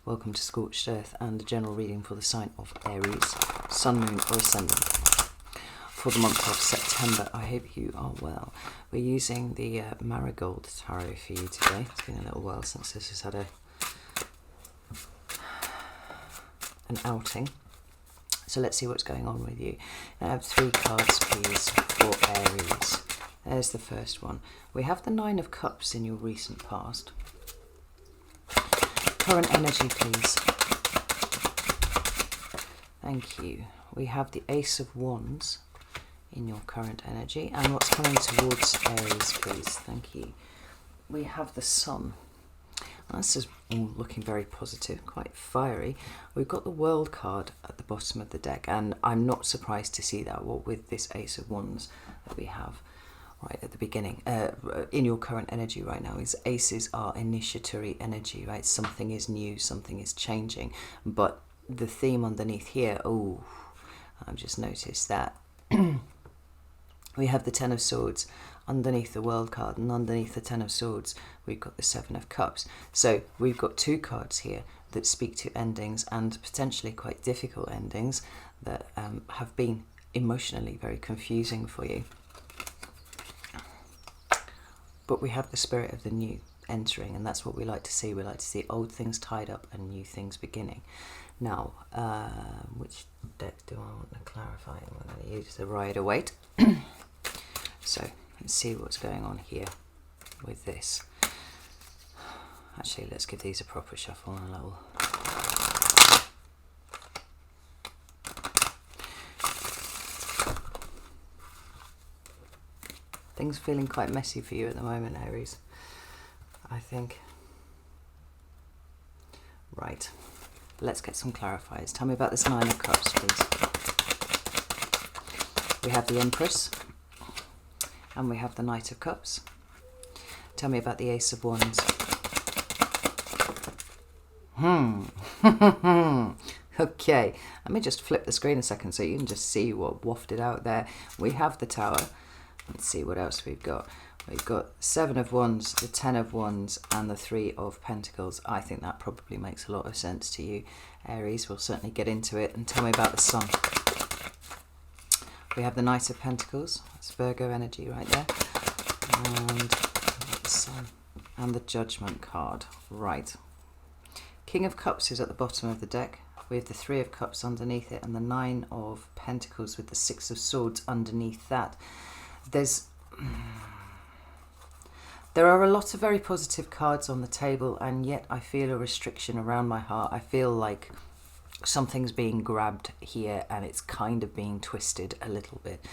Welcome to Scorched Earth and a general reading for the sign of Aries, Sun, Moon or Ascendant for the month of September. I hope you are well. We're using the Marigold Tarot for you today. It's been a little while since this has had an outing. So let's see what's going on with you. I have 3 cards, please, for Aries. There's the first one. We have the 9 of Cups in your recent past. Current energy, please. Thank you. We have the Ace of Wands in your current energy. And what's coming towards Aries, please. Thank you. We have the Sun. This is looking very positive, quite fiery. We've got the World card at the bottom of the deck, and I'm not surprised to see that, what with this Ace of Wands that we have right at the beginning. In your current energy right now, is aces are initiatory energy, right? Something is new, something is changing. But the theme underneath here, I've just noticed that. We have the 10 of Swords underneath the World card, and underneath the 10 of Swords we've got the 7 of Cups. So we've got 2 cards here that speak to endings, and potentially quite difficult endings that have been emotionally very confusing for you. But we have the spirit of the new entering, and that's what we like to see. We like to see old things tied up and new things beginning. Now, which deck do I want to clarify? I'm going to use the Rider-Waite. So let's see what's going on here with this. Actually, let's give these a proper shuffle and a little. Things feeling quite messy for you at the moment, Aries, I think. Right, let's get some clarifiers. Tell me about this 9 of Cups, please. We have the Empress, and we have the Knight of Cups. Tell me about the Ace of Wands. Okay, let me just flip the screen a second so you can just see what wafted out there. We have the Tower. Let's see what else we've got. We've got 7 of Wands, the 10 of Wands, and the 3 of Pentacles. I think that probably makes a lot of sense to you, Aries. We'll certainly get into it. And tell me about the Sun. We have the Knight of Pentacles. That's Virgo energy right there. And the Sun. And the Judgment card. Right. King of Cups is at the bottom of the deck. We have the 3 of Cups underneath it, and the 9 of Pentacles with the 6 of Swords underneath that. There are a lot of very positive cards on the table, and yet I feel a restriction around my heart. I feel like something's being grabbed here and it's kind of being twisted a little bit.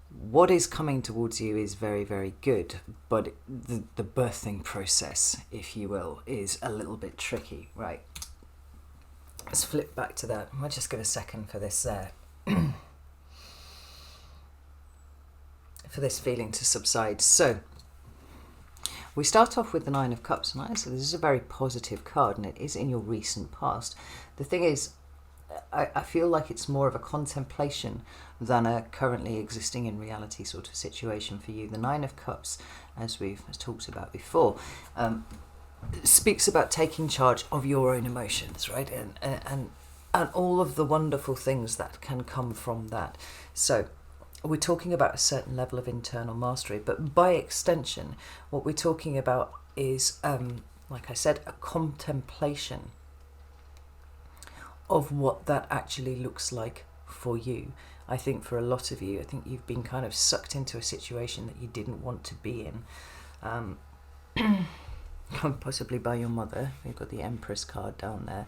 What is coming towards you is very, very good, but the birthing process, if you will, is a little bit tricky. Right, let's flip back to that. I'll just give a second for this for this feeling to subside. So we start off with the 9 of Cups, right? So this is a very positive card, and it is in your recent past. The thing is, I feel like it's more of a contemplation than a currently existing in reality sort of situation for you. The 9 of Cups, as we've talked about before, speaks about taking charge of your own emotions, right? And all of the wonderful things that can come from that. So we're talking about a certain level of internal mastery, but by extension, what we're talking about is, like I said, a contemplation of what that actually looks like for you. I think for a lot of you, I think you've been kind of sucked into a situation that you didn't want to be in, possibly by your mother. You've got the Empress card down there.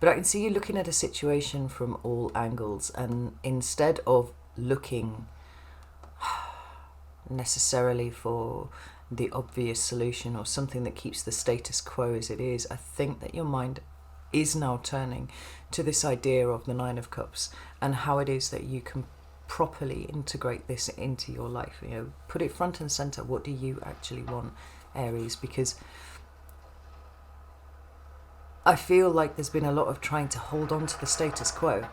But I can see you looking at a situation from all angles, and instead of looking necessarily for the obvious solution or something that keeps the status quo as it is, I think that your mind is now turning to this idea of the 9 of Cups and how it is that you can properly integrate this into your life. You know, put it front and center. What do you actually want, Aries? Because I feel like there's been a lot of trying to hold on to the status quo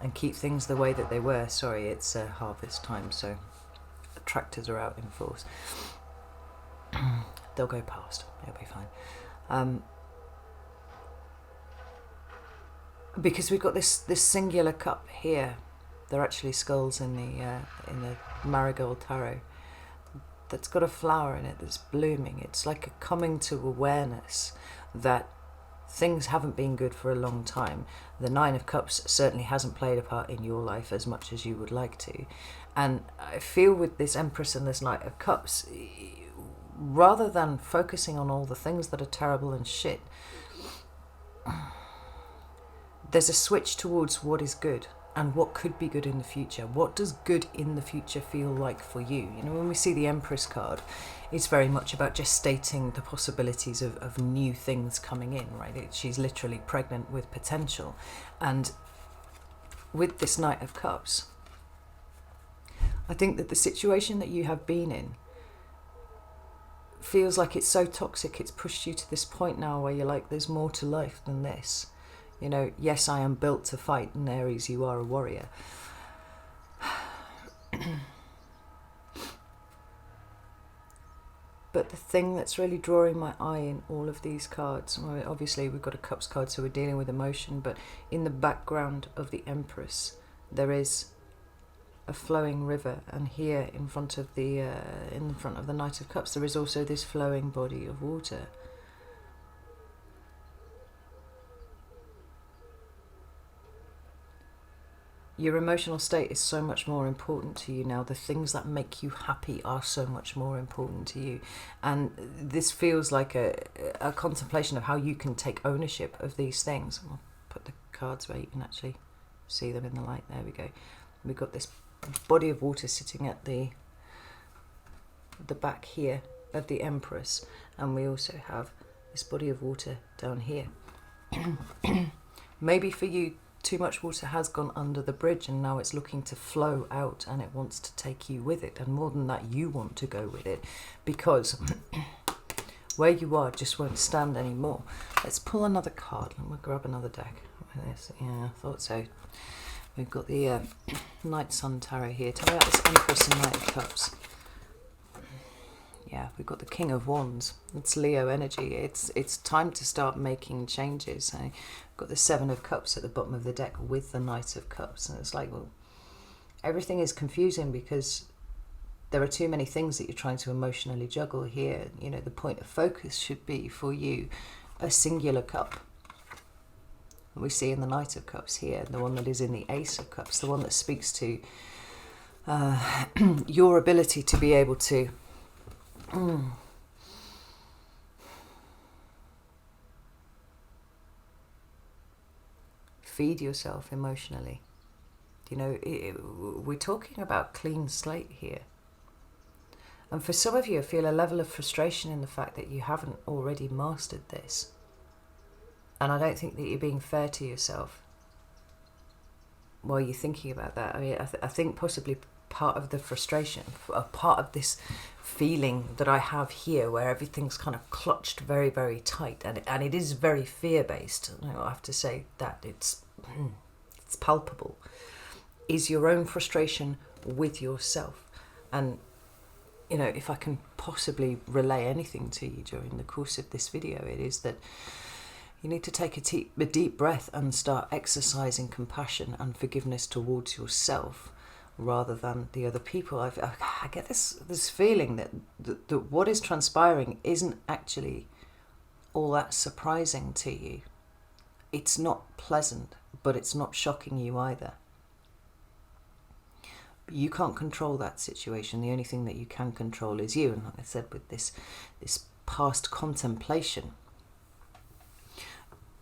and keep things the way that they were. Sorry, it's harvest time, so the tractors are out in force. They'll go past. They'll be fine. Because we've got this singular cup here. They're actually skulls in the marigold tarot. That's got a flower in it that's blooming. It's like a coming to awareness that things haven't been good for a long time. The Nine of Cups certainly hasn't played a part in your life as much as you would like to. And I feel with this Empress and this Knight of Cups, rather than focusing on all the things that are terrible and shit, there's a switch towards what is good and what could be good in the future. What does good in the future feel like for you? You know, when we see the Empress card, it's very much about just stating the possibilities of new things coming in, right? She's literally pregnant with potential. And with this Knight of Cups, I think that the situation that you have been in feels like it's so toxic, it's pushed you to this point now where you're like, there's more to life than this. You know, yes, I am built to fight, and Aries, you are a warrior. But the thing that's really drawing my eye in all of these cards, well, obviously we've got a Cups card, so we're dealing with emotion, but in the background of the Empress, there is a flowing river, and here in front of the Knight of Cups, there is also this flowing body of water. Your emotional state is so much more important to you now. The things that make you happy are so much more important to you. And this feels like a contemplation of how you can take ownership of these things. I'll put the cards where you can actually see them in the light. There we go. We've got this body of water sitting at the back here of the Empress. And we also have this body of water down here. Maybe for you, too much water has gone under the bridge and now it's looking to flow out and it wants to take you with it. And more than that, you want to go with it because where you are just won't stand anymore. Let's pull another card and we'll grab another deck. Yeah, I thought so. We've got the Night Sun Tarot here. Tell me about this Empress and Knight of Cups. Yeah, we've got the King of Wands. It's Leo energy. It's time to start making changes. We've got the Seven of Cups at the bottom of the deck with the Knight of Cups. And it's like, well, everything is confusing because there are too many things that you're trying to emotionally juggle here. You know, the point of focus should be for you a singular cup. We see in the Knight of Cups here, the one that is in the Ace of Cups, the one that speaks to your ability to be able to feed yourself emotionally. You know, we're talking about clean slate here. And for some of you, I feel a level of frustration in the fact that you haven't already mastered this. And I don't think that you're being fair to yourself while you're thinking about that. I mean, I think possibly part of the frustration, a part of this feeling that I have here where everything's kind of clutched very, very tight, and it is very fear-based. You know, I have to say that it's palpable, is your own frustration with yourself. And, you know, if I can possibly relay anything to you during the course of this video, it is that you need to take a deep breath and start exercising compassion and forgiveness towards yourself rather than the other people. I get this feeling that what is transpiring isn't actually all that surprising to you. It's not pleasant, but it's not shocking you either. You can't control that situation. The only thing that you can control is you. And like I said, with this past contemplation,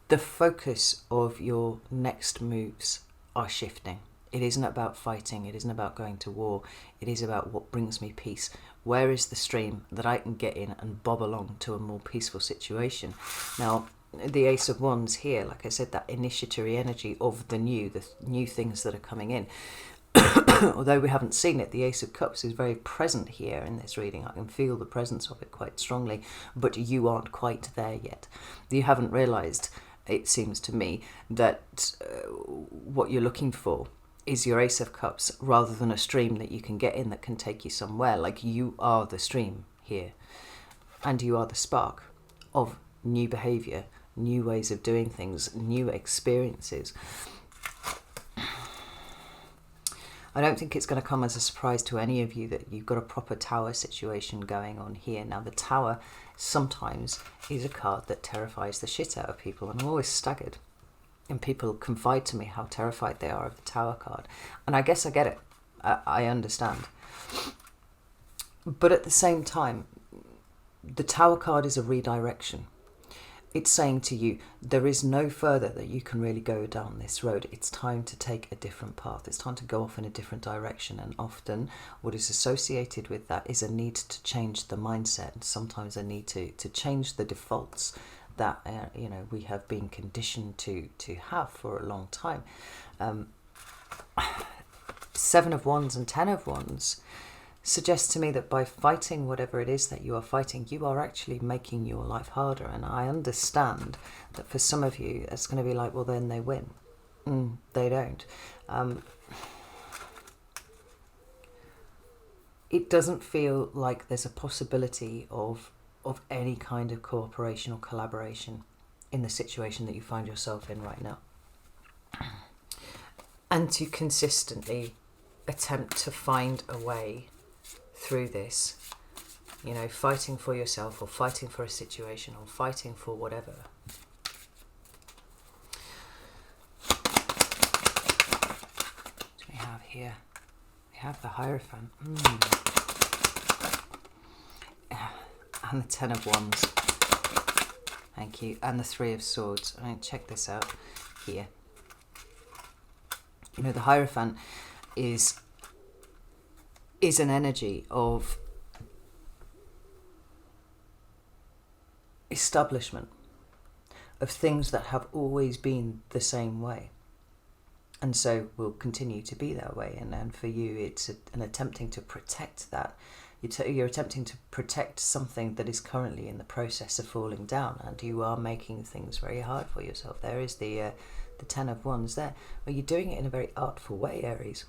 the focus of your next moves are shifting. It isn't about fighting. It isn't about going to war. It is about what brings me peace. Where is the stream that I can get in and bob along to a more peaceful situation? Now, the Ace of Wands here, like I said, that initiatory energy of the new things that are coming in. Although we haven't seen it, the Ace of Cups is very present here in this reading. I can feel the presence of it quite strongly, but you aren't quite there yet. You haven't realised it seems to me, that what you're looking for is your Ace of Cups, rather than a stream that you can get in that can take you somewhere. Like, you are the stream here, and you are the spark of new behaviour, new ways of doing things, new experiences. I don't think it's going to come as a surprise to any of you that you've got a proper tower situation going on here. Now, the tower sometimes is a card that terrifies the shit out of people, and I'm always staggered. And people confide to me how terrified they are of the tower card. And I guess I get it. I understand. But at the same time, the tower card is a redirection. It's saying to you, there is no further that you can really go down this road. It's time to take a different path. It's time to go off in a different direction. And often what is associated with that is a need to change the mindset, and sometimes a need to change the defaults that we have been conditioned to have for a long time. 7 of Wands and 10 of Wands suggests to me that by fighting whatever it is that you are fighting, you are actually making your life harder. And I understand that for some of you, it's going to be like, well, then they win. They don't. It doesn't feel like there's a possibility of any kind of cooperation or collaboration in the situation that you find yourself in right now. And to consistently attempt to find a way through this, fighting for yourself, or fighting for a situation, or fighting for whatever. What do we have here? We have the Hierophant. And the 10 of Wands. Thank you. And the 3 of Swords. I mean, check this out here. The Hierophant is an energy of establishment, of things that have always been the same way, and so will continue to be that way. And for you, it's an attempting to protect that. You're attempting to protect something that is currently in the process of falling down, and you are making things very hard for yourself. There is the 10 of Wands there. Well, you're doing it in a very artful way, Aries.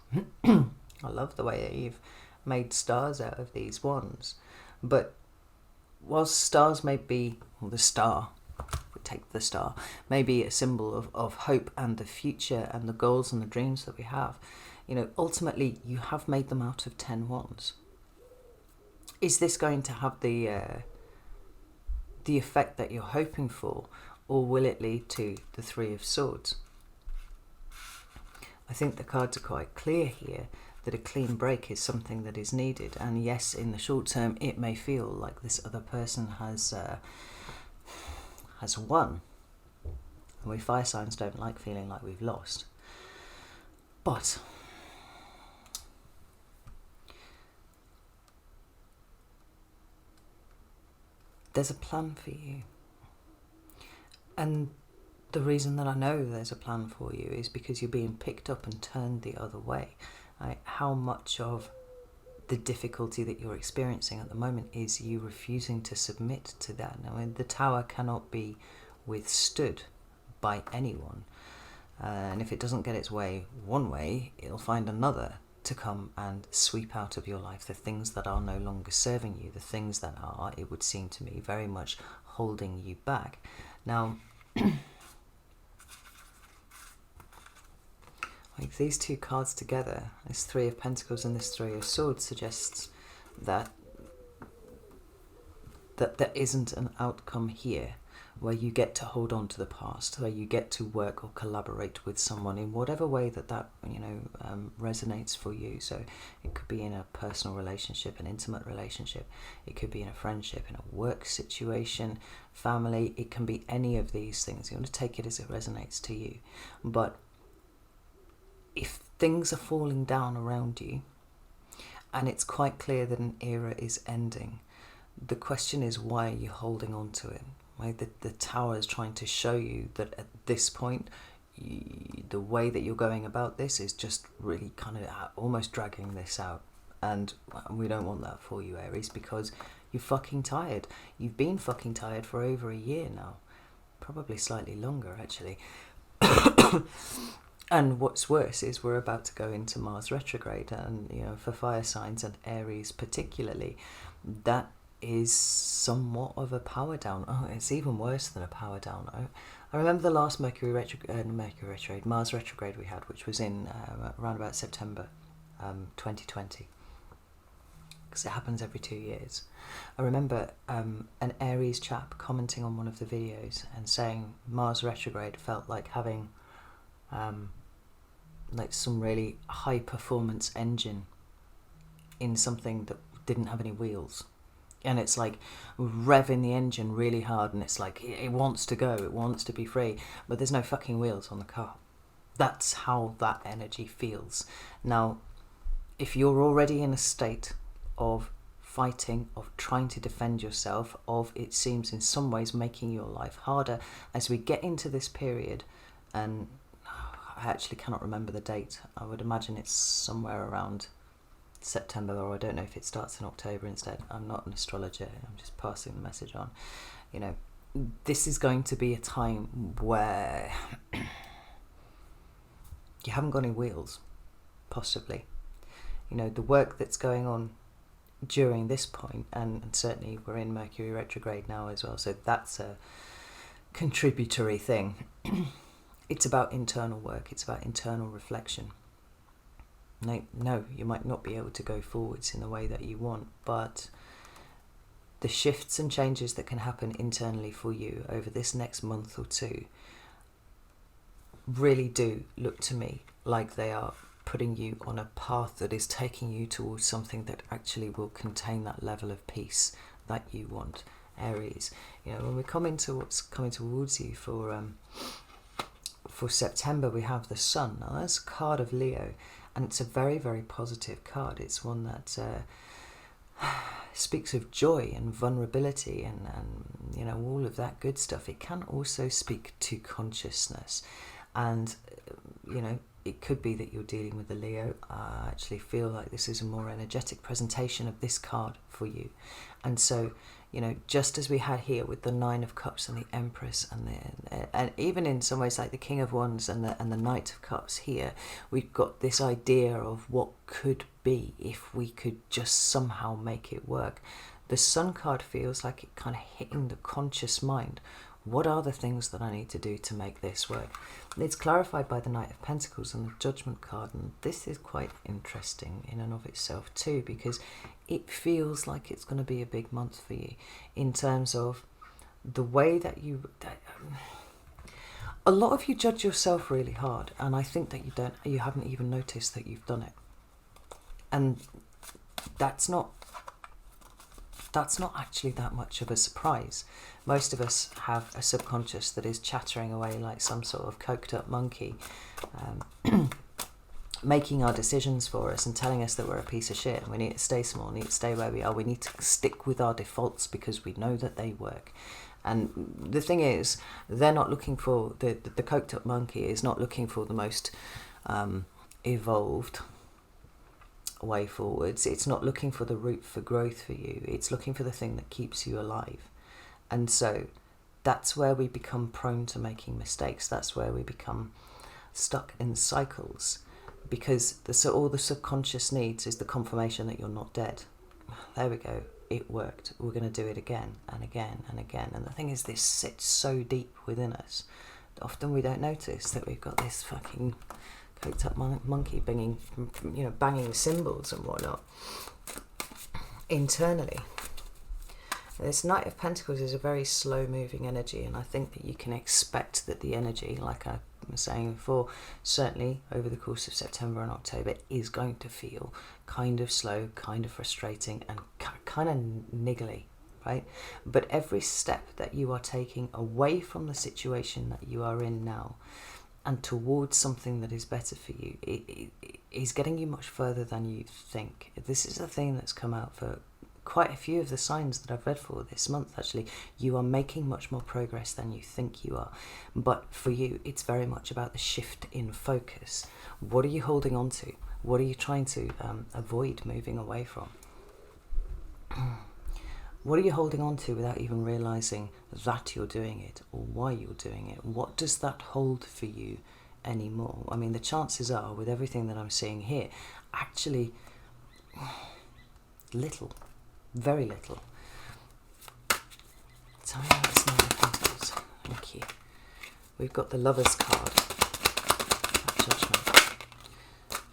I love the way that you've made stars out of these wands. But whilst stars may be, well, the star, we take the star, may be a symbol of hope and the future and the goals and the dreams that we have, ultimately you have made them out of 10 wands. Is this going to have the effect that you're hoping for, or will it lead to the 3 of Swords? I think the cards are quite clear here that a clean break is something that is needed. And yes, in the short term, it may feel like this other person has won. And we fire signs don't like feeling like we've lost. But there's a plan for you. And the reason that I know there's a plan for you is because you're being picked up and turned the other way. How much of the difficulty that you're experiencing at the moment is you refusing to submit to that? Now, the tower cannot be withstood by anyone. And if it doesn't get its way one way, it'll find another to come and sweep out of your life the things that are no longer serving you, the things that are, it would seem to me, very much holding you back. Now, like these two cards together, this 3 of Pentacles and this 3 of Swords, suggests that there isn't an outcome here where you get to hold on to the past, where you get to work or collaborate with someone in whatever way that resonates for you. So it could be in a personal relationship, an intimate relationship. It could be in a friendship, in a work situation, family. It can be any of these things. You want to take it as it resonates to you. But if things are falling down around you, and it's quite clear that an era is ending, the question is, why are you holding on to it? Right? The tower is trying to show you that at this point, the way that you're going about this is just really kind of almost dragging this out. And we don't want that for you, Aries, because you're fucking tired. You've been fucking tired for over a year now. probably slightly longer actually. And what's worse is we're about to go into Mars retrograde, and you know, for fire signs and Aries particularly, that is somewhat of a power down. Oh, it's even worse than a power down. I remember the last Mars retrograde we had, which was in around about September 2020, because it happens every 2 years. I remember an Aries chap commenting on one of the videos and saying Mars retrograde felt like having like some really high performance engine in something that didn't have any wheels, and it's like revving the engine really hard, and it's like it wants to go, it wants to be free, but there's no fucking wheels on the car. That's how that energy feels. Now, if you're already in a state of fighting, of trying to defend yourself, of, it seems in some ways, making your life harder, as we get into this period, and I actually cannot remember the date. I would imagine it's somewhere around September, or I don't know if it starts in October instead. I'm not an astrologer, I'm just passing the message on. You know, this is going to be a time where you haven't got any wheels, possibly. You know, the work that's going on during this point, and certainly we're in Mercury retrograde now as well, so that's a contributory thing. It's about internal work, it's about internal reflection. No, you might not be able to go forwards in the way that you want, but the shifts and changes that can happen internally for you over this next month or two really do look to me like they are putting you on a path that is taking you towards something that actually will contain that level of peace that you want, Aries. You know, when we come into what's coming towards you for September, we have the Sun. Now that's a card of Leo, and it's a very, very positive card. It's one that speaks of joy and vulnerability and you know, all of that good stuff. It can also speak to consciousness, and you know, it could be that you're dealing with the Leo. I actually feel like this is a more energetic presentation of this card for you. And so, you know, just as we had here with the Nine of Cups and the Empress, and even in some ways like the King of Wands and the Knight of Cups here, we've got this idea of what could be if we could just somehow make it work. The Sun card feels like it kind of hitting the conscious mind. What are the things that I need to do to make this work? And it's clarified by the Knight of Pentacles and the Judgment card, and this is quite interesting in and of itself too, because it feels like it's going to be a big month for you in terms of the way that a lot of you judge yourself really hard, and I think that you haven't even noticed that you've done it, and that's not actually that much of a surprise. Most of us have a subconscious that is chattering away like some sort of coked up monkey, making our decisions for us and telling us that we're a piece of shit and we need to stay small, need to stay where we are, we need to stick with our defaults because we know that they work. And the thing is, they're not looking for, the coked up monkey is not looking for the most evolved way forwards. It's not looking for the route for growth for you. It's looking for the thing that keeps you alive. And so that's where we become prone to making mistakes. That's where we become stuck in cycles, because all the subconscious needs is the confirmation that you're not dead. There we go. It worked. We're going to do it again and again and again. And the thing is, this sits so deep within us. Often we don't notice that we've got this fucking coked up monkey banging cymbals and whatnot internally. This Knight of Pentacles is a very slow moving energy, and I think that you can expect that the energy, like I was saying before, certainly over the course of September and October, is going to feel kind of slow, kind of frustrating, and kind of niggly, right? But every step that you are taking away from the situation that you are in now and towards something that is better for you, it is getting you much further than you think. This is a thing that's come out for quite a few of the signs that I've read for this month. Actually, you are making much more progress than you think you are. But for you, it's very much about the shift in focus. What are you holding on to? What are you trying to avoid moving away from? What are you holding on to without even realizing that you're doing it or why you're doing it? What does that hold for you anymore? I mean, the chances are, with everything that I'm seeing here, actually little, very little. Tell me about this Nine of Pentacles. Thank you. We've got the Lover's card, Judgment,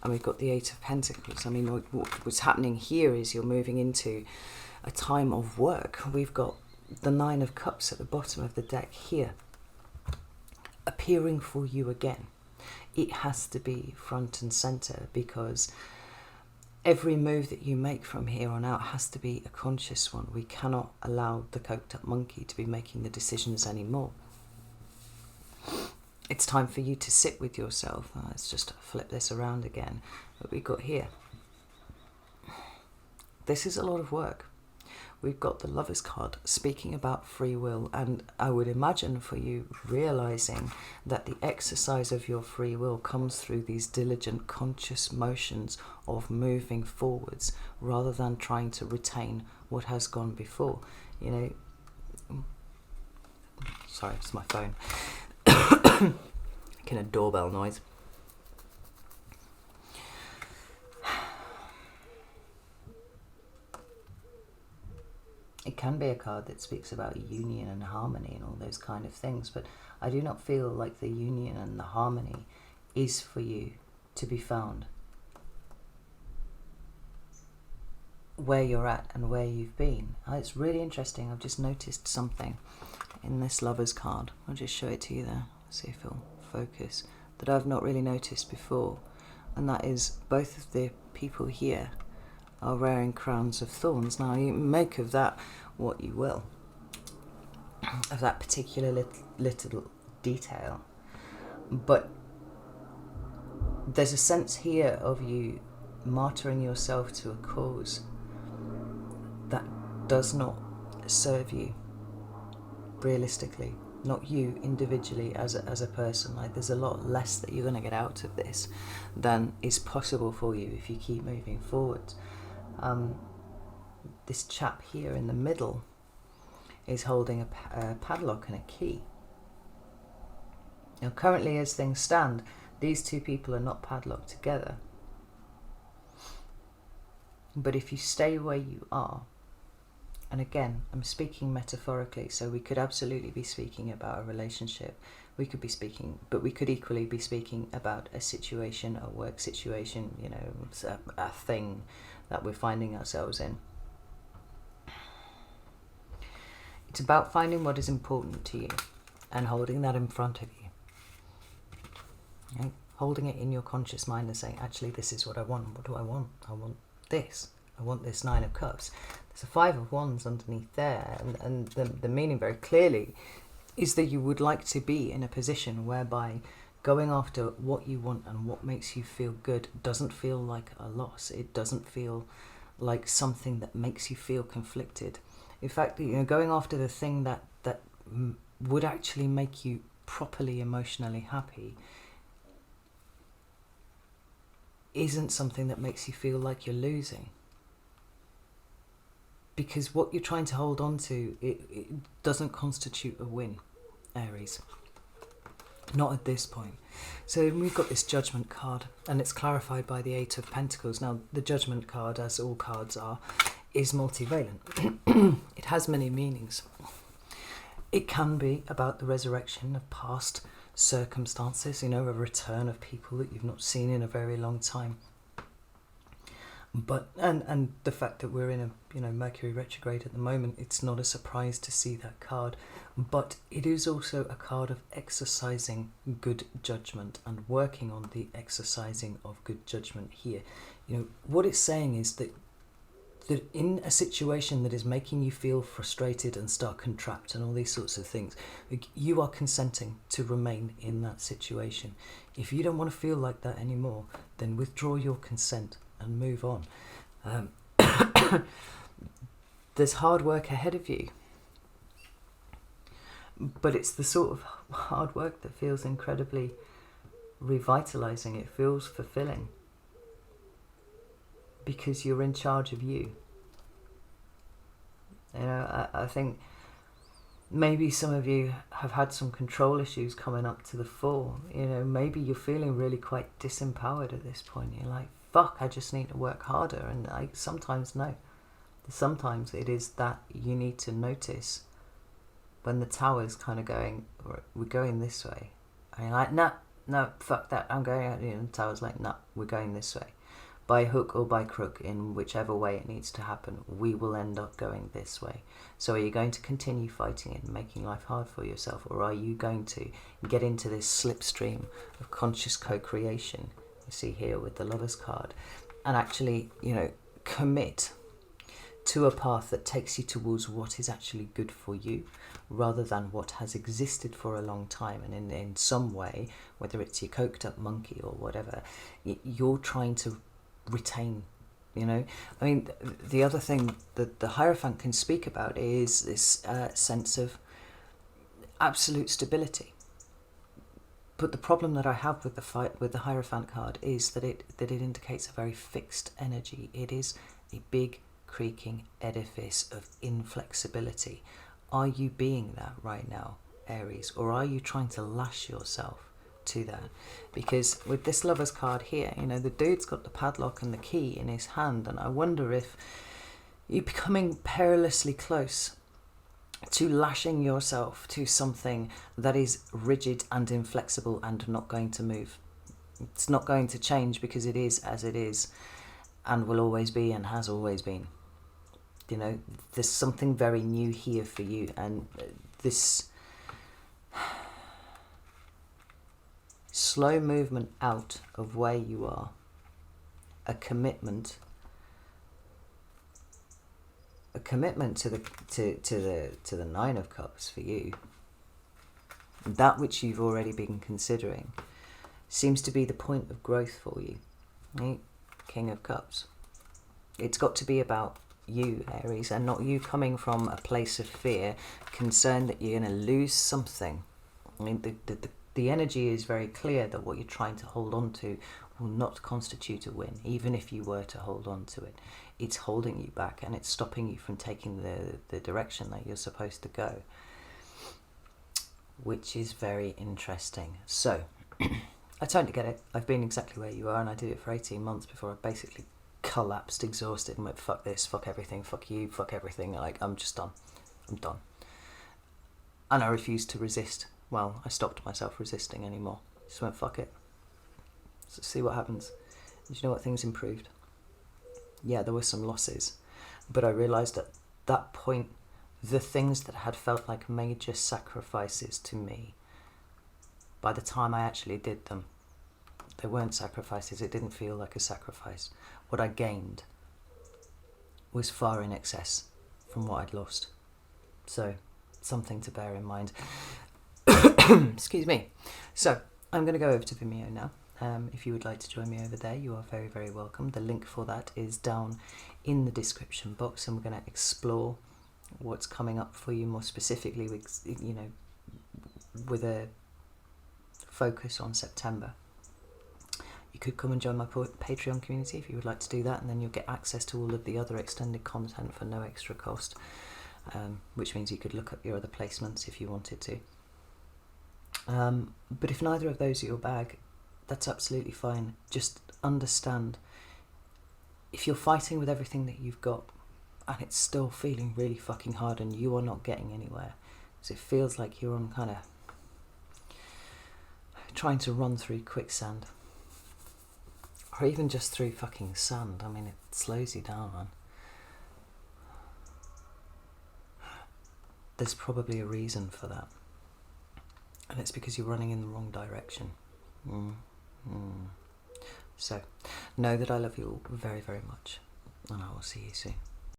and we've got the Eight of Pentacles. I mean, what's happening here is you're moving into a time of work. We've got the Nine of Cups at the bottom of the deck here, appearing for you again. It has to be front and center, because every move that you make from here on out has to be a conscious one. We cannot allow the coked up monkey to be making the decisions anymore. It's time for you to sit with yourself. Let's just flip this around again. What we've got here. This is a lot of work. We've got the Lover's card speaking about free will, and I would imagine for you realizing that the exercise of your free will comes through these diligent, conscious motions of moving forwards rather than trying to retain what has gone before. You know, sorry, it's my phone. Making a doorbell noise. It can be a card that speaks about union and harmony and all those kind of things, but I do not feel like the union and the harmony is for you to be found where you're at and where you've been. It's really interesting. I've just noticed something in this Lover's card. I'll just show it to you there. See if it'll focus. That I've not really noticed before, and that is both of the people here are wearing crowns of thorns. Now, you make of that what you will, of that particular little detail, but there's a sense here of you martyring yourself to a cause that does not serve you realistically, not you individually as a person. Like, there's a lot less that you're going to get out of this than is possible for you if you keep moving forward. This chap here in the middle is holding a padlock and a key. Now, currently as things stand, these two people are not padlocked together. But if you stay where you are, and again, I'm speaking metaphorically, so we could absolutely be speaking about a relationship. We could be speaking, but we could equally be speaking about a situation, a work situation, you know, a thing that we're finding ourselves in. It's about finding what is important to you and holding that in front of you. Okay? Holding it in your conscious mind and saying, actually, this is what I want. What do I want? I want this. I want this Nine of Cups. There's a Five of Wands underneath there, and the meaning very clearly is that you would like to be in a position whereby going after what you want and what makes you feel good doesn't feel like a loss. It doesn't feel like something that makes you feel conflicted. In fact, you know, going after the thing that would actually make you properly emotionally happy isn't something that makes you feel like you're losing. Because what you're trying to hold on to, it doesn't constitute a win, Aries. Not at this point. So we've got this Judgment card, and it's clarified by the Eight of Pentacles. Now, the Judgment card, as all cards are, is multivalent. It has many meanings. It can be about the resurrection of past circumstances, you know, a return of people that you've not seen in a very long time. But and the fact that we're in a, you know, Mercury retrograde at the moment, it's not a surprise to see that card. But it is also a card of exercising good judgment and working on the exercising of good judgment here. You know, what it's saying is that in a situation that is making you feel frustrated and stuck and trapped and all these sorts of things, you are consenting to remain in that situation. If you don't want to feel like that anymore, then withdraw your consent and move on. There's hard work ahead of you, but it's the sort of hard work that feels incredibly revitalizing. It feels fulfilling because you're in charge of you. You know, I think maybe some of you have had some control issues coming up to the fore. You know, maybe you're feeling really quite disempowered at this point. You're like, fuck, I just need to work harder. And I sometimes no. Sometimes it is that you need to notice when the tower's kind of going, we're going this way. And you're like, no, fuck that, I'm going out here. And the tower's like, no, we're going this way. By hook or by crook, in whichever way it needs to happen, we will end up going this way. So are you going to continue fighting it and making life hard for yourself, or are you going to get into this slipstream of conscious co-creation, you see here with the Lovers card, and actually, you know, commit to a path that takes you towards what is actually good for you, rather than what has existed for a long time, and in some way, whether it's your coked up monkey or whatever, you're trying to retain, you know. I mean, the other thing that the Hierophant can speak about is this sense of absolute stability. But the problem that I have with the Hierophant card is that it indicates a very fixed energy. It is a big creaking edifice of inflexibility. Are you being that right now, Aries, or are you trying to lash yourself to that? Because with this Lover's card here, you know, the dude's got the padlock and the key in his hand, and I wonder if you're becoming perilously close to lashing yourself to something that is rigid and inflexible and not going to move. It's not going to change because it is as it is and will always be and has always been. You know, there's something very new here for you, and this slow movement out of where you are, a commitment to the Nine of Cups for you, that which you've already been considering, seems to be the point of growth for you. Right? King of Cups. It's got to be about you, Aries, and not you coming from a place of fear, concerned that you're going to lose something. I mean, the energy is very clear that what you're trying to hold on to will not constitute a win, even if you were to hold on to it. It's holding you back, and it's stopping you from taking the direction that you're supposed to go, which is very interesting. So, I totally get it. I've been exactly where you are, and I did it for 18 months before I basically collapsed, exhausted, and went, fuck this, fuck everything, fuck you, fuck everything. Like, I'm just done. I'm done. And I refused to resist. Well, I stopped myself resisting anymore. Just went, fuck it. So see what happens. And you know what? Things improved. Yeah, there were some losses, but I realised at that point, the things that had felt like major sacrifices to me, by the time I actually did them, they weren't sacrifices. It didn't feel like a sacrifice. What I gained was far in excess from what I'd lost. So, something to bear in mind. Excuse me. So, I'm going to go over to Vimeo now. If you would like to join me over there, you are very, very welcome. The link for that is down in the description box, and we're going to explore what's coming up for you more specifically, with, you know, with a focus on September. You could come and join my Patreon community if you would like to do that, and then you'll get access to all of the other extended content for no extra cost, which means you could look up your other placements if you wanted to. But if neither of those are your bag, that's absolutely fine. Just understand, if you're fighting with everything that you've got and it's still feeling really fucking hard and you are not getting anywhere, because it feels like you're on kind of trying to run through quicksand, or even just through fucking sand. I mean, it slows you down, man. There's probably a reason for that, and it's because you're running in the wrong direction. So, know that I love you all very, very much, and I will see you soon.